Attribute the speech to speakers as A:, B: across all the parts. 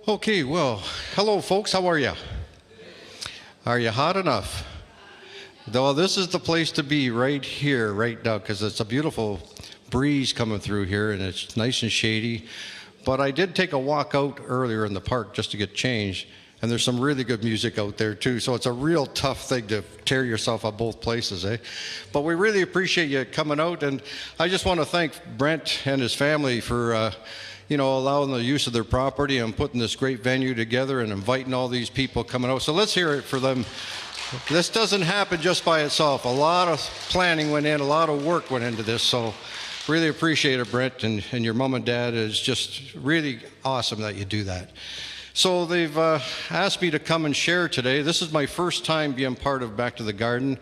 A: Okay, well, hello folks, how are you? Are you hot enough? Well, this is the place to be right here, right now, because it's a beautiful breeze coming through here and it's nice and shady. But I did take a walk out earlier in the park just to get changed, and there's some really good music out there too, so it's a real tough thing to tear yourself up both places, eh? But we really appreciate you coming out, and I just want to thank Brent and his family for allowing the use of their property and putting this great venue together and inviting all these people coming out. So let's hear it for them. This doesn't happen just by itself. A lot of planning went in, a lot of work went into this, so really appreciate it, Brent, and your mom and dad. Is just really awesome that you do that. So they've asked me to come and share today. This is my first time being part of Back to the Garden,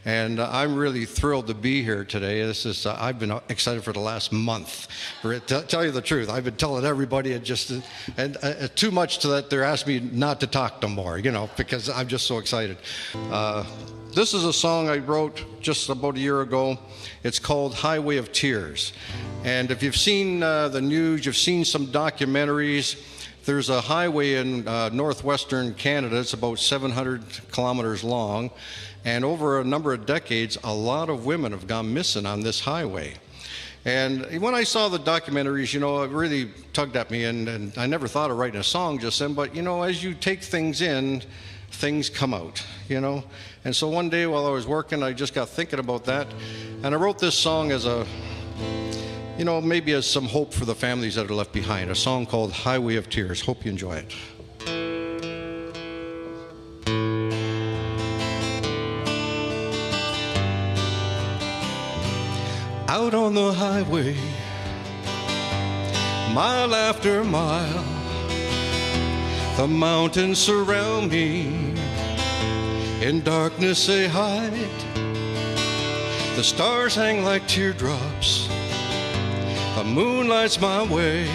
A: and I'm really thrilled to be here today. I've been excited for the last month. To tell you the truth, I've been telling everybody too much to that they're asking me not to talk no more, because I'm just so excited. This is a song I wrote just about a year ago. It's called Highway of Tears. And if you've seen the news, you've seen some documentaries. There's a highway in northwestern Canada. It's about 700 kilometers long. And over a number of decades, a lot of women have gone missing on this highway. And when I saw the documentaries, it really tugged at me. And I never thought of writing a song just then. But, as you take things in, things come out, And so one day while I was working, I just got thinking about that. And I wrote this song as maybe as some hope for the families that are left behind. A song called Highway of Tears. Hope you enjoy it. Out on the highway, mile after mile, the mountains surround me, in darkness they hide. The stars hang like teardrops, the moon lights my way.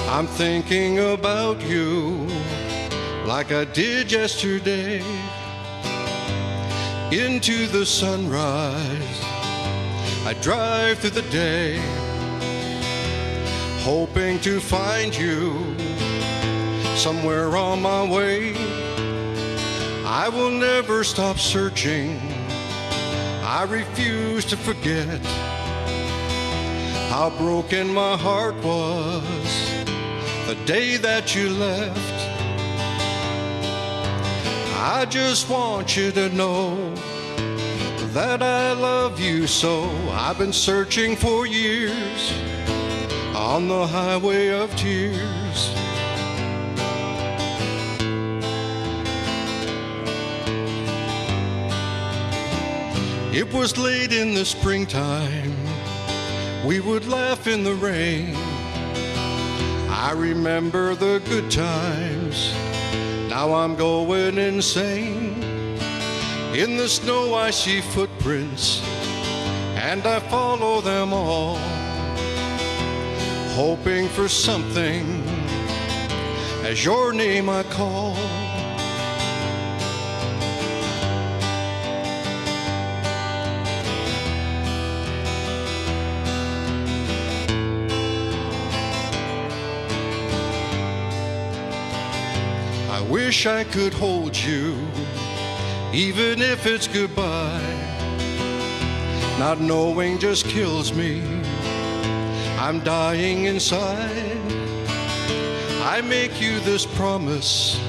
A: I'm thinking about you like I did yesterday. Into the sunrise I drive through the day, hoping to find you somewhere on my way. I will never stop searching. I refuse to forget how broken my heart was the day that you left. I just want you to know that I love you so. I've been searching for years on the highway of tears. It was late in the springtime, we would laugh in the rain. I remember the good times, now I'm going insane. In the snow I see footprints, and I follow them all, hoping for something as your name I call. I wish I could hold you, even if it's goodbye. Not knowing just kills me, I'm dying inside. I make you this promise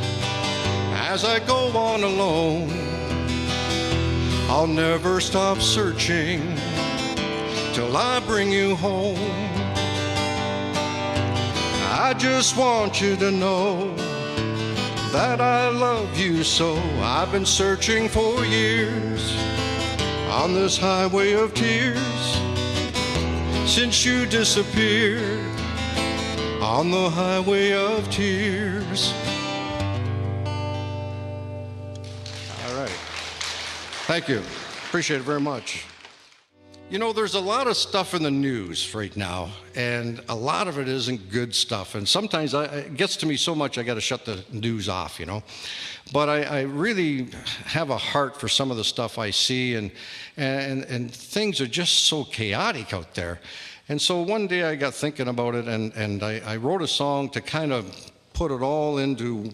A: as I go on alone. I'll never stop searching till I bring you home. I just want you to know that I love you so. I've been searching for years on this highway of tears, since you disappeared on the highway of tears. All right. Thank you. Appreciate it very much. There's a lot of stuff in the news right now, and a lot of it isn't good stuff. And sometimes it gets to me so much I got to shut the news off, But I really have a heart for some of the stuff I see, and things are just so chaotic out there. And so one day I got thinking about it, and I wrote a song to kind of put it all into,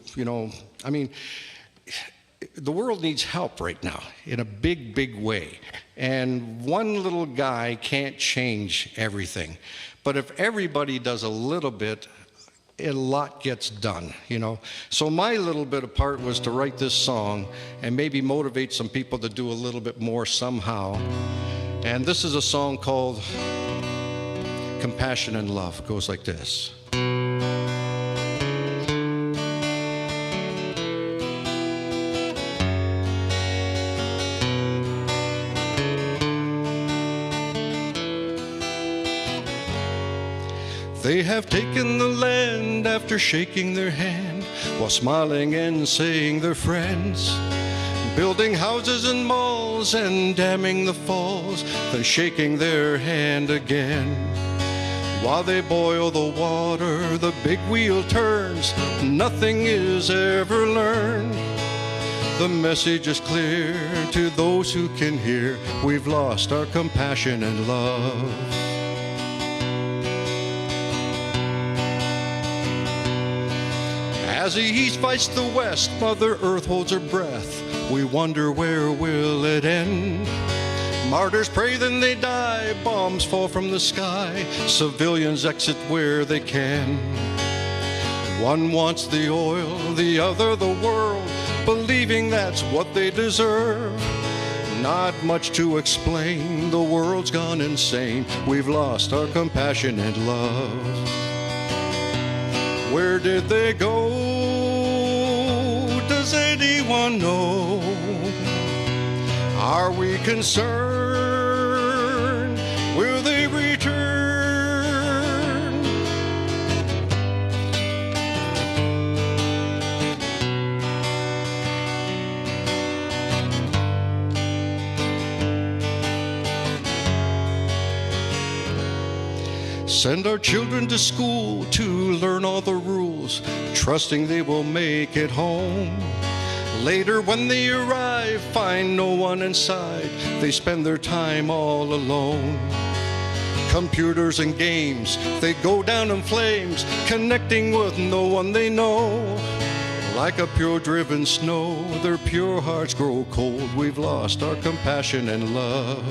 A: I mean, the world needs help right now in a big, big way. And one little guy can't change everything. But if everybody does a little bit, a lot gets done, So my little bit of part was to write this song and maybe motivate some people to do a little bit more somehow. And this is a song called Compassion and Love. It goes like this. They have taken the land after shaking their hand, while smiling and saying they're friends, building houses and malls and damming the falls, then shaking their hand again. While they boil the water, the big wheel turns, nothing is ever learned. The message is clear to those who can hear, we've lost our compassion and love. As the east fights the west, Mother Earth holds her breath. We wonder, where will it end? Martyrs pray, then they die. Bombs fall from the sky. Civilians exit where they can. One wants the oil, the other the world, believing that's what they deserve. Not much to explain, the world's gone insane. We've lost our compassion and love. Where did they go? Does anyone know? Are we concerned? Will they return? Send our children to school to learn all the rules, trusting they will make it home. Later when they arrive, find no one inside. They spend their time all alone. Computers and games, they go down in flames, connecting with no one they know. Like a pure driven snow, their pure hearts grow cold. We've lost our compassion and love.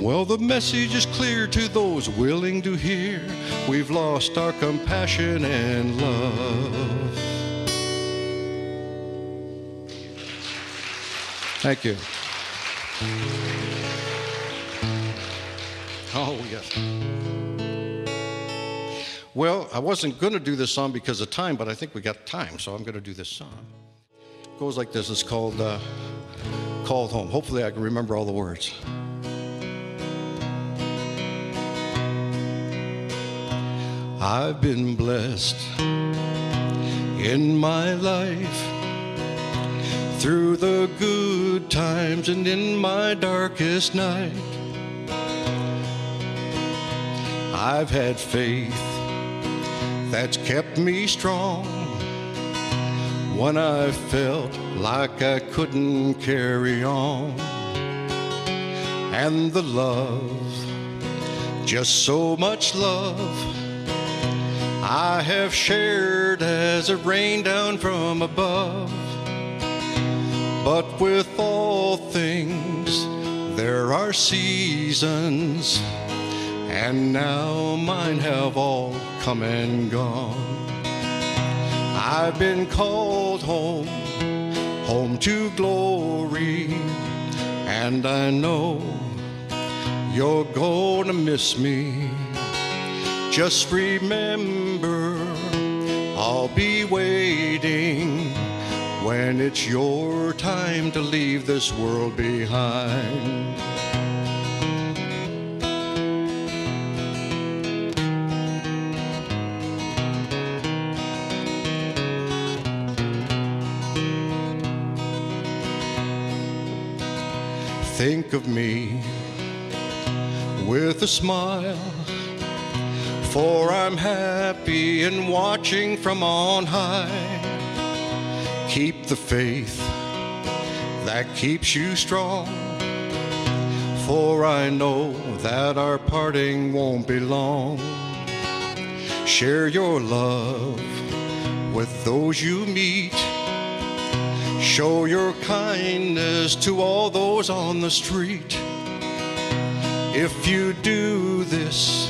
A: Well, the message is clear to those willing to hear. We've lost our compassion and love. Thank you. Oh, yes. Well, I wasn't going to do this song because of time, but I think we got time, so I'm going to do this song. It goes like this. It's called Called Home. Hopefully I can remember all the words. I've been blessed in my life through the good times and in my darkest night. I've had faith that's kept me strong when I felt like I couldn't carry on. And the love, just so much love, I have shared as it rained down from above. But with all things there are seasons, and now mine have all come and gone. I've been called home, home to glory, and I know you're gonna miss me. Just remember, I'll be waiting when it's your time to leave this world behind. think of me with a smile, for I'm happy and watching from on high. Keep the faith that keeps you strong, for I know that our parting won't be long. Share your love with those you meet. Show your kindness to all those on the street. If you do this,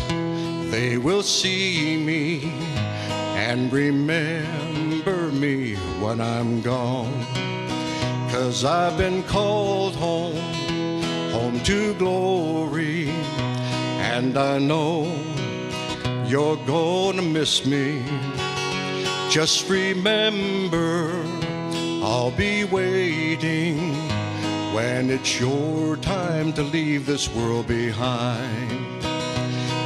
A: they will see me and remember me when I'm gone. 'Cause I've been called home, home to glory, and I know you're gonna miss me. Just remember, I'll be waiting when it's your time to leave this world behind.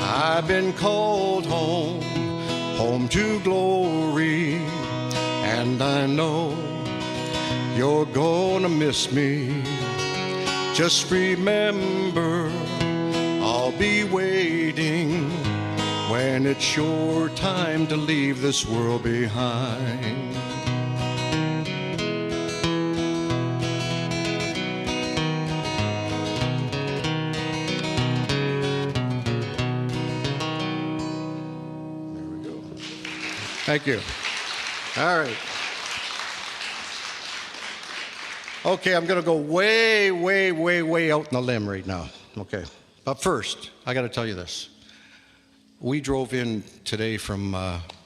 A: I've been called home, home to glory, and I know you're gonna miss me. Just remember, I'll be waiting when it's your time to leave this world behind. Thank you. All right. Okay, I'm going to go way, way, way, way out on the limb right now. Okay. But first, I got to tell you this. We drove in today from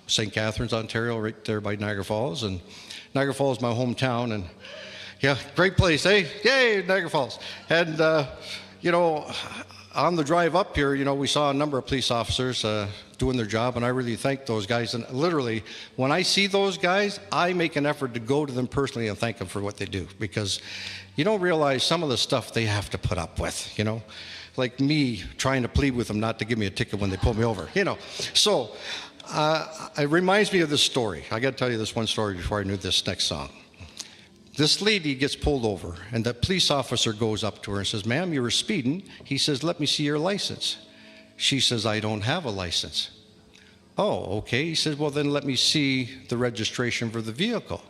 A: St. Catharines, Ontario, right there by Niagara Falls. And Niagara Falls is my hometown. And yeah, great place, eh? Yay, Niagara Falls. And, you know, on the drive up here, you know, we saw a number of police officers doing their job, and I really thank those guys. And literally, when I see those guys, I make an effort to go to them personally and thank them for what they do, because you don't realize some of the stuff they have to put up with, you know, like me trying to plead with them not to give me a ticket when they pull me over, you know. So it reminds me of this story. I got to tell you this one story before I knew this next song. This lady gets pulled over, and the police officer goes up to her and says, "Ma'am, you were speeding." He says, "Let me see your license." She says, "I don't have a license." "Oh, okay." He says, "Well, then let me see the registration for the vehicle."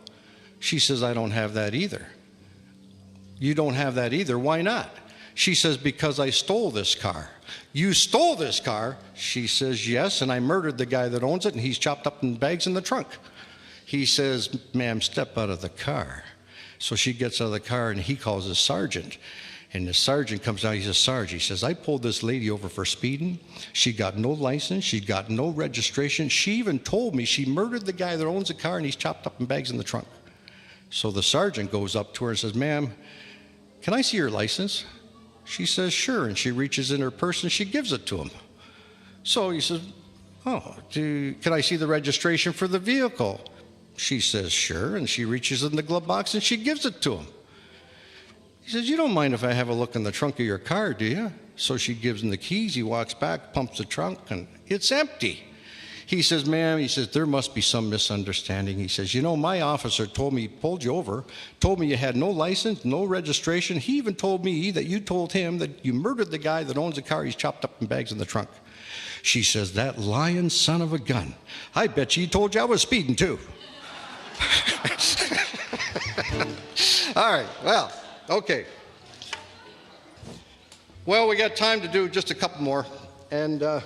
A: She says, "I don't have that either." "You don't have that either? Why not?" She says, "Because I stole this car." "You stole this car?" She says, "Yes, and I murdered the guy that owns it, and he's chopped up in bags in the trunk." He says, "Ma'am, step out of the car." So she gets out of the car, and he calls the sergeant. And the sergeant comes out. He says, "Sarge," he says, "I pulled this lady over for speeding. She got no license. She got no registration. She even told me she murdered the guy that owns the car, and he's chopped up in bags in the trunk." So the sergeant goes up to her and says, "Ma'am, can I see your license?" She says, "Sure." And she reaches in her purse, and she gives it to him. So he says, "Oh, can I see the registration for the vehicle?" She says, "Sure." And she reaches in the glove box, and she gives it to him. He says, "You don't mind if I have a look in the trunk of your car, do you?" So she gives him the keys. He walks back, pumps the trunk, and it's empty. He says, "Ma'am," he says, "there must be some misunderstanding." He says, "You know, my officer told me he pulled you over, told me you had no license, no registration. He even told me that you told him that you murdered the guy that owns the car. He's chopped up in bags in the trunk." She says, "That lying son of a gun. I bet you he told you I was speeding too." All right, well, okay. Well, we got time to do just a couple more, and I'm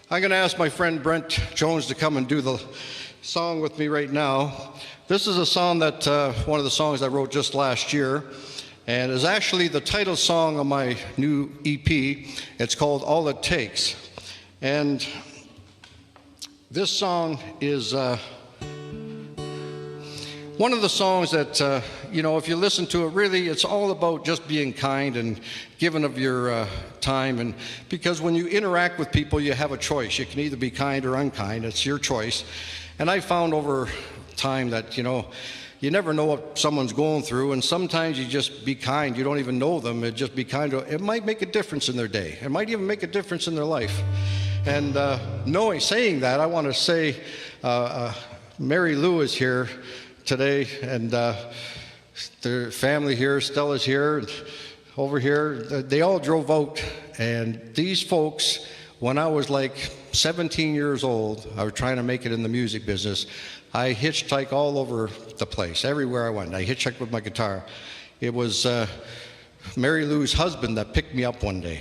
A: going to ask my friend Brent Jones to come and do the song with me right now. This is a song that, one of the songs I wrote just last year, and is actually the title song of my new EP. It's called All It Takes. And this song is one of the songs that, you know, if you listen to it, really, it's all about just being kind and giving of your time. And because when you interact with people, you have a choice. You can either be kind or unkind. It's your choice. And I found over time that, you know, you never know what someone's going through, and sometimes you just be kind. You don't even know them. It just be kind. It might make a difference in their day. It might even make a difference in their life. And saying that, I want to say Mary Lou is here today, and their family here, Stella's here, and over here, they all drove out, and these folks, when I was like 17 years old, I was trying to make it in the music business. I hitchhiked all over the place, everywhere I went. I hitchhiked with my guitar. It was Mary Lou's husband that picked me up one day.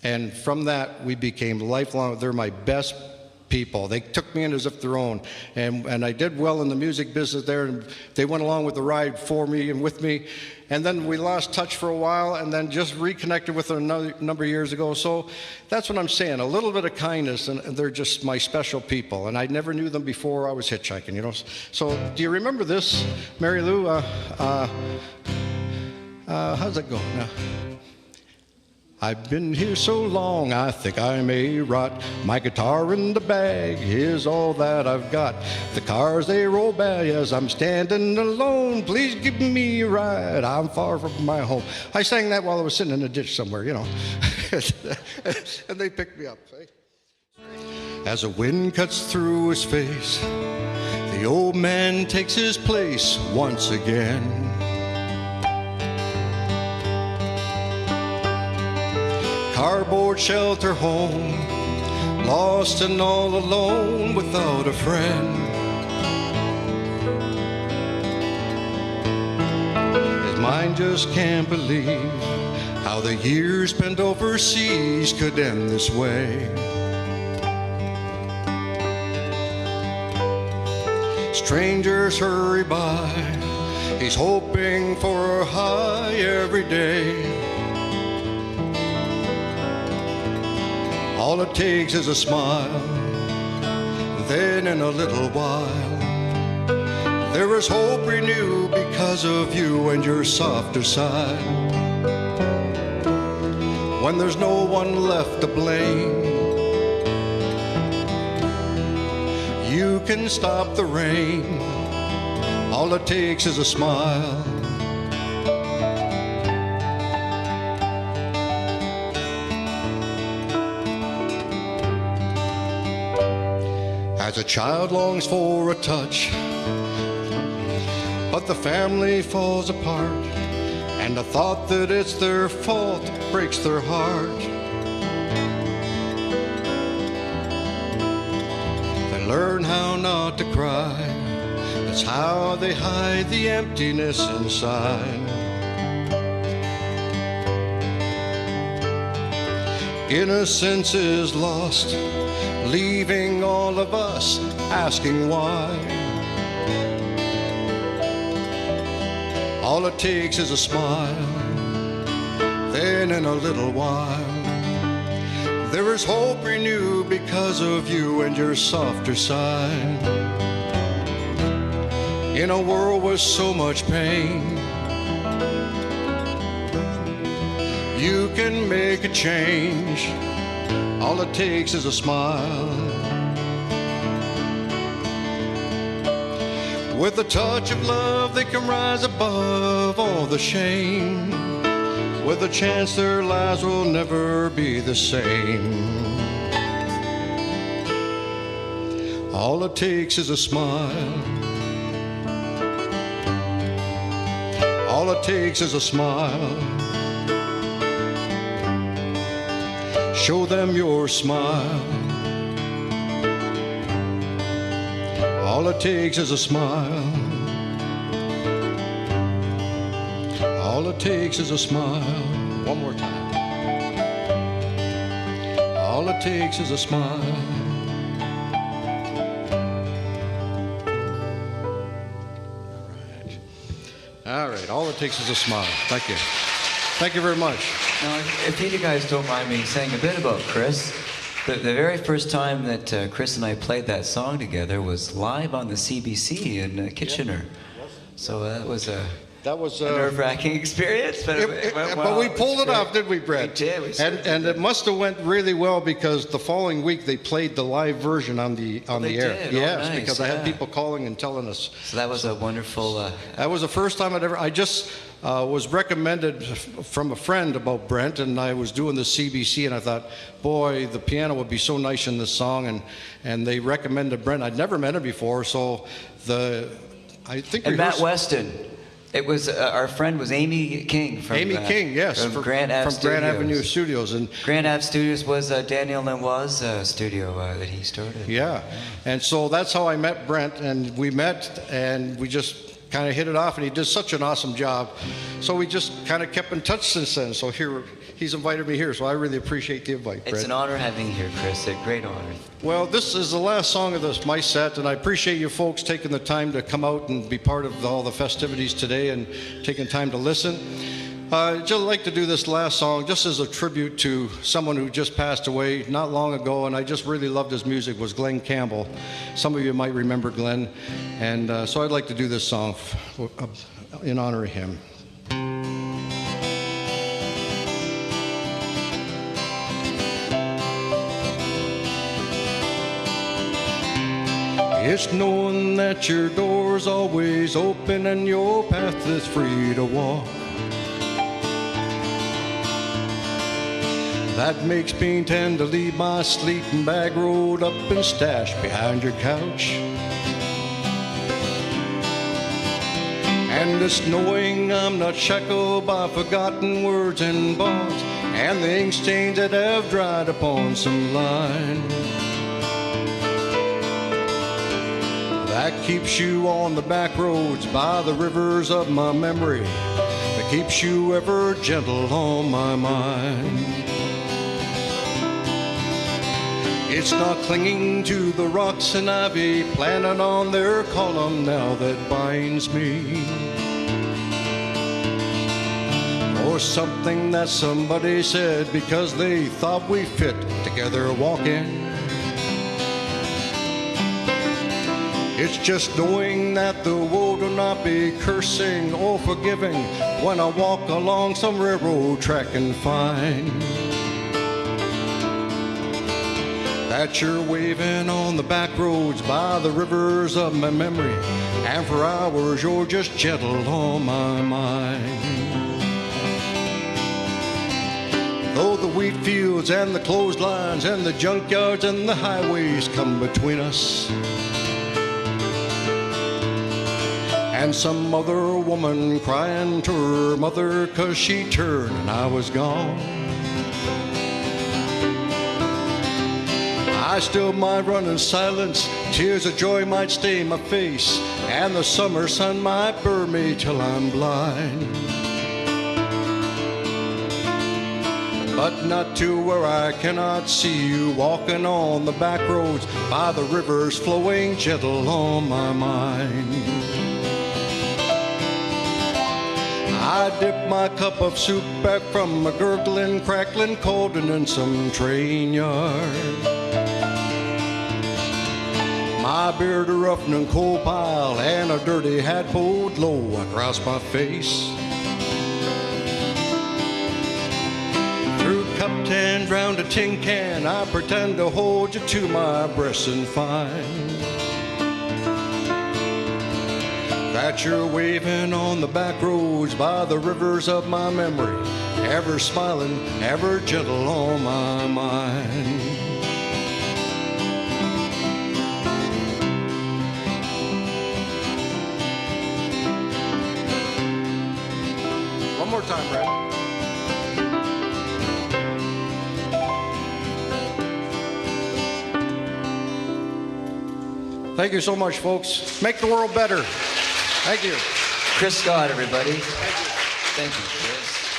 A: And from that, we became lifelong. They're my best people. They took me in as if their own. And I did well in the music business there, and they went along with the ride for me and with me. And then we lost touch for a while, and then just reconnected with them another number of years ago. So that's what I'm saying, a little bit of kindness, and they're just my special people. And I never knew them before I was hitchhiking, you know. So do you remember this, Mary Lou? How's it go? I've been here so long, I think I may rot. My guitar in the bag is all that I've got. The cars, they roll by as I'm standing alone. Please give me a ride, I'm far from my home. I sang that while I was sitting in a ditch somewhere, you know. And they picked me up. See? As the wind cuts through his face, the old man takes his place once again. Cardboard shelter home, lost and all alone without a friend. His mind just can't believe how the years spent overseas could end this way. Strangers hurry by, he's hoping for a high every day. All it takes is a smile, then in a little while, there is hope renewed because of you and your softer side. When there's no one left to blame, you can stop the rain. All it takes is a smile. As a child longs for a touch, but the family falls apart, and the thought that it's their fault breaks their heart. They learn how not to cry, that's how they hide the emptiness inside. Innocence is lost, leaving all of us asking why. All it takes is a smile, then in a little while, there is hope renewed because of you and your softer side. In a world with so much pain, you can make a change. All it takes is a smile. With a touch of love, they can rise above all the shame. With a chance, their lives will never be the same. All it takes is a smile. All it takes is a smile. Show them your smile. All it takes is a smile. All it takes is a smile. One more time. All it takes is a smile. All right. All it takes is a smile. Thank you. Thank you very much.
B: Now, if you guys don't mind me saying a bit about Chris, the very first time that Chris and I played that song together was live on the CBC in Kitchener. Yeah. So that was a nerve-wracking experience, but it went well.
A: But we pulled it off, didn't we, Brett?
B: We did.
A: And it must have went really well because the following week they played the live version on the air.
B: Did.
A: Yes,
B: nice.
A: Because I had people calling and telling us.
B: So that was a wonderful.
A: That was the first time I just was recommended from a friend about Brent, and I was doing the CBC, and I thought, boy, the piano would be so nice in this song, and they recommended Brent. I'd never met him before, so I think.
B: And Matt Weston. It was our friend was Amy King from
A: Amy King, yes,
B: from Grant Ave
A: from Grant Avenue Studios, and
B: Grant Ave Studios was Daniel Lenoir's studio that he started.
A: yeah, and so that's how I met Brent, and we met, and we just kind of hit it off, and he did such an awesome job. So we just kind of kept in touch since then. So here, he's invited me here, so I really appreciate the invite, Brent.
B: It's an honor having you here, Chris. A great honor.
A: Well, this is the last song of my set, and I appreciate you folks taking the time to come out and be part of all the festivities today and taking time to listen. I'd just like to do this last song just as a tribute to someone who just passed away not long ago, and I just really loved his music, was Glen Campbell. Some of you might remember Glen, and so I'd like to do this song in honor of him. It's knowing that your door's always open and your path is free to walk. That makes me tend to leave my sleeping bag rolled up and stashed behind your couch. And it's knowing I'm not shackled by forgotten words and bonds and the ink stains that have dried upon some line. That keeps you on the back roads by the rivers of my memory, that keeps you ever gentle on my mind. It's not clinging to the rocks and ivy planted on their column now that binds me, or something that somebody said because they thought we fit together walking. It's just knowing that the world will not be cursing or forgiving when I walk along some railroad track and find that you're waving on the back roads by the rivers of my memory, and for hours you're just gentle on my mind. Though the wheat fields and the clotheslines and the junkyards and the highways come between us, and some other woman crying to her mother 'cause she turned and I was gone, I still might run in silence, tears of joy might stain my face, and the summer sun might burn me till I'm blind. But not to where I cannot see you walking on the back roads by the rivers flowing gentle on my mind. I dip my cup of soup back from a gurgling, crackling cauldron in some train yard. My beard a roughened and coal pile and a dirty hat pulled low across my face. Through cup tins round a tin can, I pretend to hold you to my breast and find that you're waving on the back roads by the rivers of my memory, ever smiling, ever gentle on my mind. One more time, Brad. Thank you so much, folks. Make the world better. Thank you.
B: Chris Scott, everybody. Thank you, Chris.